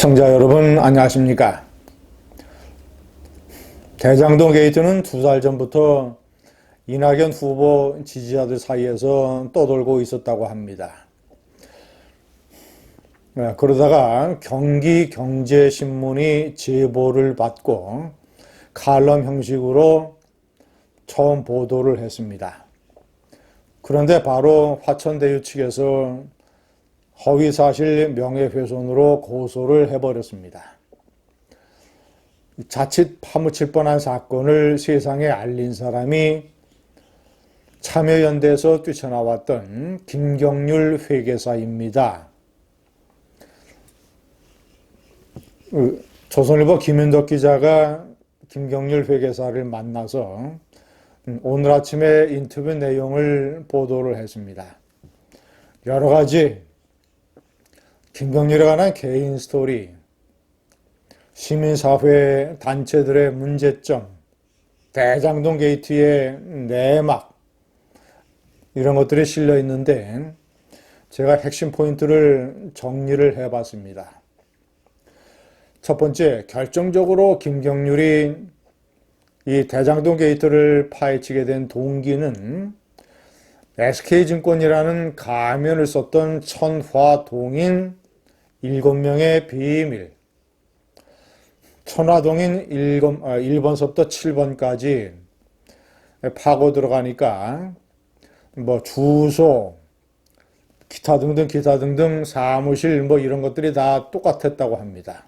시청자 여러분 안녕하십니까? 대장동 게이트는 2달 전부터 이낙연 후보 지지자들 사이에서 떠돌고 있었다고 합니다. 그러다가 경기경제신문이 제보를 받고 칼럼 형식으로 처음 보도를 했습니다. 그런데 바로 화천대유 측에서 허위사실 명예훼손으로 고소를 해버렸습니다. 자칫 파묻힐 뻔한 사건을 세상에 알린 사람이 참여연대에서 뛰쳐나왔던 김경률 회계사입니다. 조선일보 김윤덕 기자가 김경률 회계사를 만나서 오늘 아침에 인터뷰 내용을 보도를 했습니다. 여러 가지 김경률에 관한 개인 스토리, 시민사회 단체들의 문제점, 대장동 게이트의 내막, 이런 것들이 실려 있는데 제가 핵심 포인트를 정리를 해봤습니다. 첫 번째, 결정적으로 김경률이 이 대장동 게이트를 파헤치게 된 동기는 SK증권이라는 가면을 썼던 천화동인 7명의 비밀, 천화동인 1번서부터 7번까지 파고 들어가니까 주소, 기타 등등 사무실 이런 것들이 다 똑같았다고 합니다.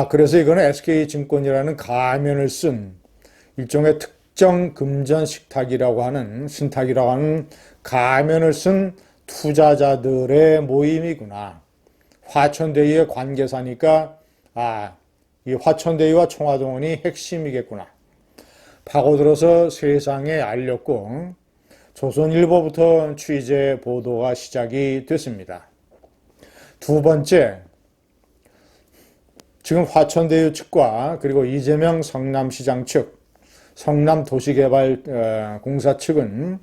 그래서 이거는 SK증권이라는 가면을 쓴 일종의 특정 금전 신탁이라고 하는 가면을 쓴 투자자들의 모임이구나. 화천대유의 관계사니까 이 화천대유와 청화동원이 핵심이겠구나. 파고들어서 세상에 알렸고 조선일보부터 취재 보도가 시작이 됐습니다. 두 번째, 지금 화천대유 측과 그리고 이재명 성남시장 측, 성남도시개발공사 측은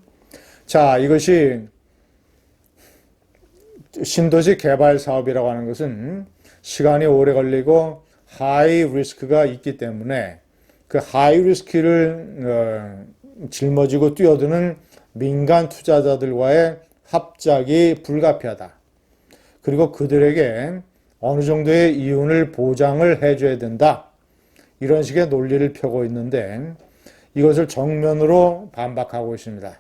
이것이 신도시 개발 사업이라고 하는 것은 시간이 오래 걸리고 하이 리스크가 있기 때문에 그 하이 리스크를 짊어지고 뛰어드는 민간 투자자들과의 합작이 불가피하다. 그리고 그들에게 어느 정도의 이윤을 보장을 해줘야 된다. 이런 식의 논리를 펴고 있는데 이것을 정면으로 반박하고 있습니다.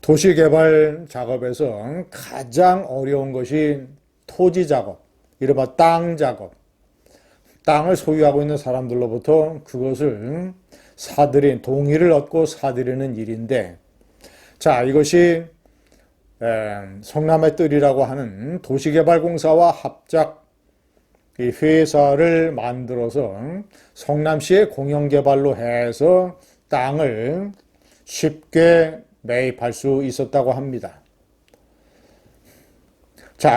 도시개발 작업에서 가장 어려운 것이 토지 작업, 이른바 땅 작업. 땅을 소유하고 있는 사람들로부터 그것을 동의를 얻고 사들이는 일인데, 이것이 성남의 뜰이라고 하는 도시개발공사와 합작 이 회사를 만들어서 성남시의 공영개발로 해서 땅을 쉽게 매입할 수 있었다고 합니다.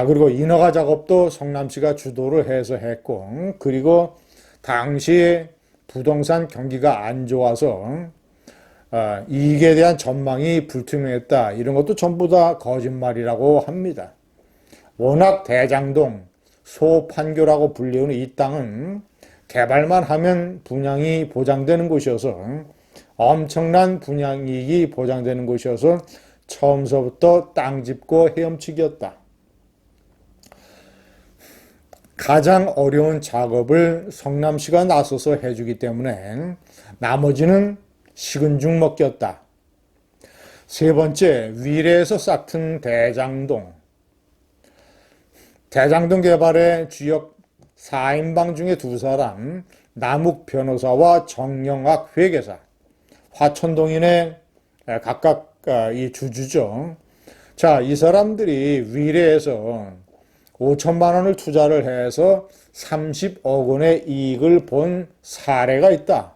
그리고 인허가 작업도 성남시가 주도를 해서 했고, 그리고 당시에 부동산 경기가 안 좋아서 이익에 대한 전망이 불투명했다. 이런 것도 전부 다 거짓말이라고 합니다. 워낙 대장동, 소판교라고 불리우는 이 땅은 개발만 하면 분양이 보장되는 곳이어서 엄청난 분양이익이 보장되는 곳이어서 처음서부터 땅 짚고 헤엄치기였다. 가장 어려운 작업을 성남시가 나서서 해주기 때문에 나머지는 식은 죽 먹기였다. 세 번째, 위례에서 싹튼 대장동. 대장동 개발의 주역 4인방 중에 2사람, 남욱 변호사와 정영학 회계사, 화천동인의 각각 이 주주죠. 이 사람들이 위례에서 5천만 원을 투자를 해서 30억 원의 이익을 본 사례가 있다.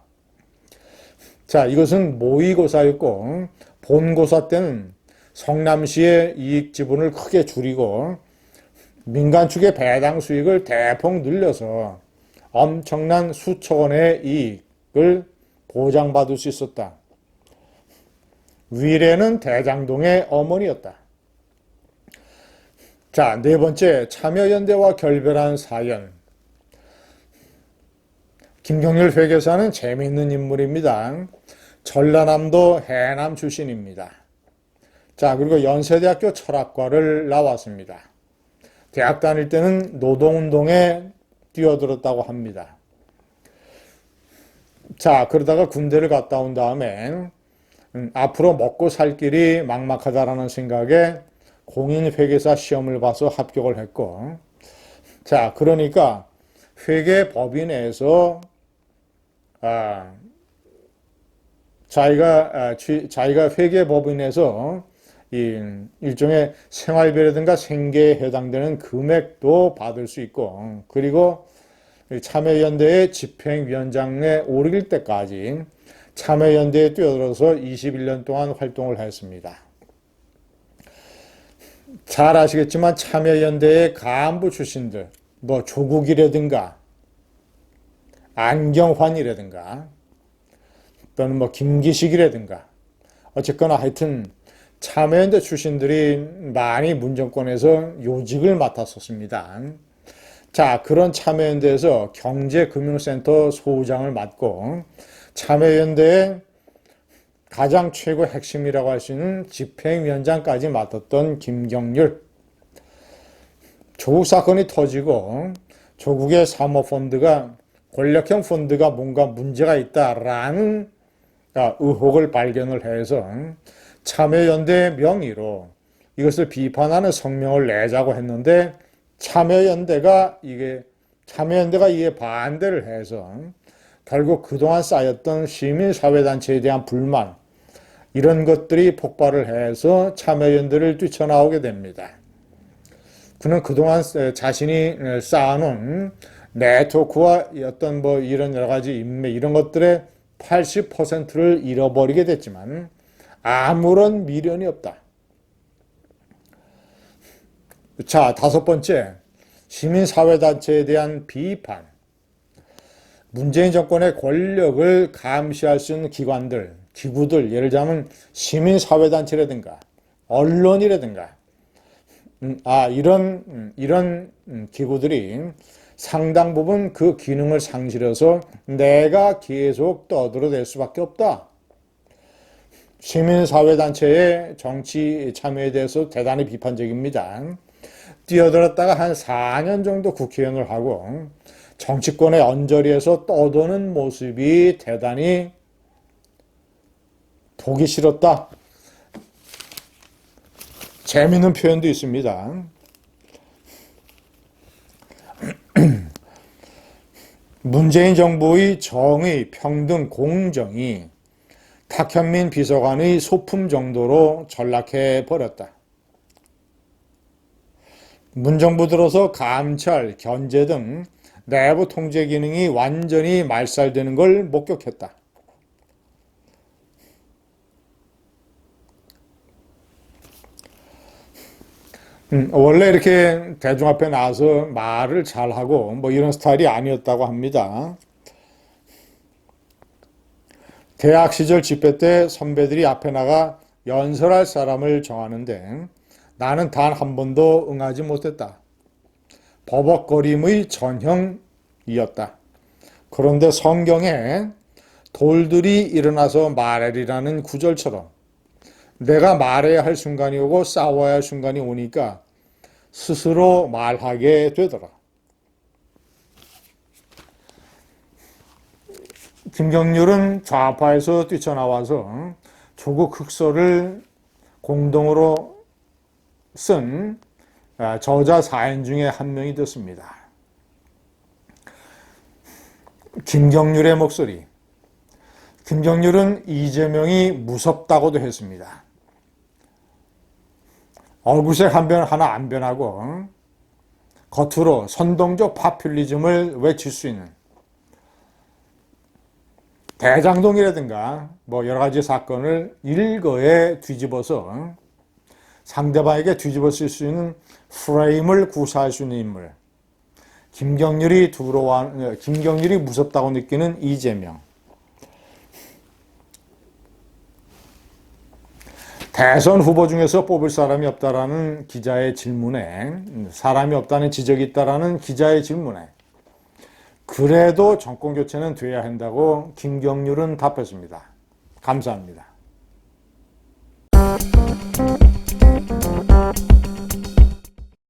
이것은 모의고사였고 본고사 때는 성남시의 이익 지분을 크게 줄이고 민간 측의 배당 수익을 대폭 늘려서 엄청난 수천 원의 이익을 보장받을 수 있었다. 위례는 대장동의 어머니였다. 자, 네 번째, 참여연대와 결별한 사연. 김경률 회계사는 재미있는 인물입니다. 전라남도 해남 출신입니다. 자, 그리고 연세대학교 철학과를 나왔습니다. 대학 다닐 때는 노동운동에 뛰어들었다고 합니다. 자, 그러다가 군대를 갔다 온 다음에 앞으로 먹고 살 길이 막막하다라는 생각에 공인회계사 시험을 봐서 합격을 했고, 자, 그러니까 회계법인에서 자기가 회계법인에서 일종의 생활비라든가 생계에 해당되는 금액도 받을 수 있고, 그리고 참여연대의 집행위원장에 오르길 때까지 참여연대에 뛰어들어서 21년 동안 활동을 했습니다. 잘 아시겠지만 참여연대의 간부 출신들, 뭐 조국이라든가 안경환이라든가 또는 뭐 김기식이라든가 어쨌거나 하여튼 참여연대 출신들이 많이 문정권에서 요직을 맡았었습니다. 자, 그런 참여연대에서 경제금융센터 소장을 맡고 참여연대의 가장 최고 핵심이라고 할 수 있는 집행위원장까지 맡았던 김경률. 조국 사건이 터지고 조국의 사모펀드가 권력형 펀드가 뭔가 문제가 있다라는 의혹을 발견을 해서 참여연대 명의로 이것을 비판하는 성명을 내자고 했는데 참여연대가 이에 반대를 해서 결국 그동안 쌓였던 시민사회단체에 대한 불만, 이런 것들이 폭발을 해서 참여연대를 뛰쳐나오게 됩니다. 그는 그동안 자신이 쌓아놓은 네트워크와 어떤 뭐 이런 여러 가지 인맥, 이런 것들의 80%를 잃어버리게 됐지만 아무런 미련이 없다. 자, 다섯 번째, 시민사회단체에 대한 비판. 문재인 정권의 권력을 감시할 수 있는 기관들, 기구들, 예를 들자면 시민사회단체라든가 언론이라든가 이런 기구들이 상당 부분 그 기능을 상실해서 내가 계속 떠들어댈 수밖에 없다. 시민사회단체의 정치 참여에 대해서 대단히 비판적입니다. 뛰어들었다가 한 4년 정도 국회의원을 하고 정치권의 언저리에서 떠도는 모습이 대단히 보기 싫었다. 재미있는 표현도 있습니다. 문재인 정부의 정의, 평등, 공정이 탁현민 비서관의 소품 정도로 전락해 버렸다. 문정부 들어서 감찰, 견제 등 내부 통제 기능이 완전히 말살되는 걸 목격했다. 원래 이렇게 대중 앞에 나와서 말을 잘하고 뭐 이런 스타일이 아니었다고 합니다. 대학 시절 집회 때 선배들이 앞에 나가 연설할 사람을 정하는데 나는 단 한 번도 응하지 못했다. 버벅거림의 전형이었다. 그런데 성경에 돌들이 일어나서 말하리라는 구절처럼 내가 말해야 할 순간이 오고 싸워야 할 순간이 오니까 스스로 말하게 되더라. 김경률은 좌파에서 뛰쳐나와서 조국 흑서를 공동으로 쓴 저자 4인 중에 한 명이 됐습니다. 김경률의 목소리. 김경률은 이재명이 무섭다고도 했습니다. 얼굴색 한 변 하나 안 변하고 겉으로 선동적 파퓰리즘을 외칠 수 있는 대장동이라든가 뭐 여러 가지 사건을 일거에 뒤집어서 상대방에게 뒤집어 쓸 수 있는 프레임을 구사할 수 있는 인물. 김경률이 무섭다고 느끼는 이재명. 대선 후보 중에서 뽑을 사람이 없다라는 기자의 질문에, 사람이 없다는 지적이 있다라는 기자의 질문에, 그래도 정권 교체는 돼야 한다고 김경률은 답했습니다. 감사합니다.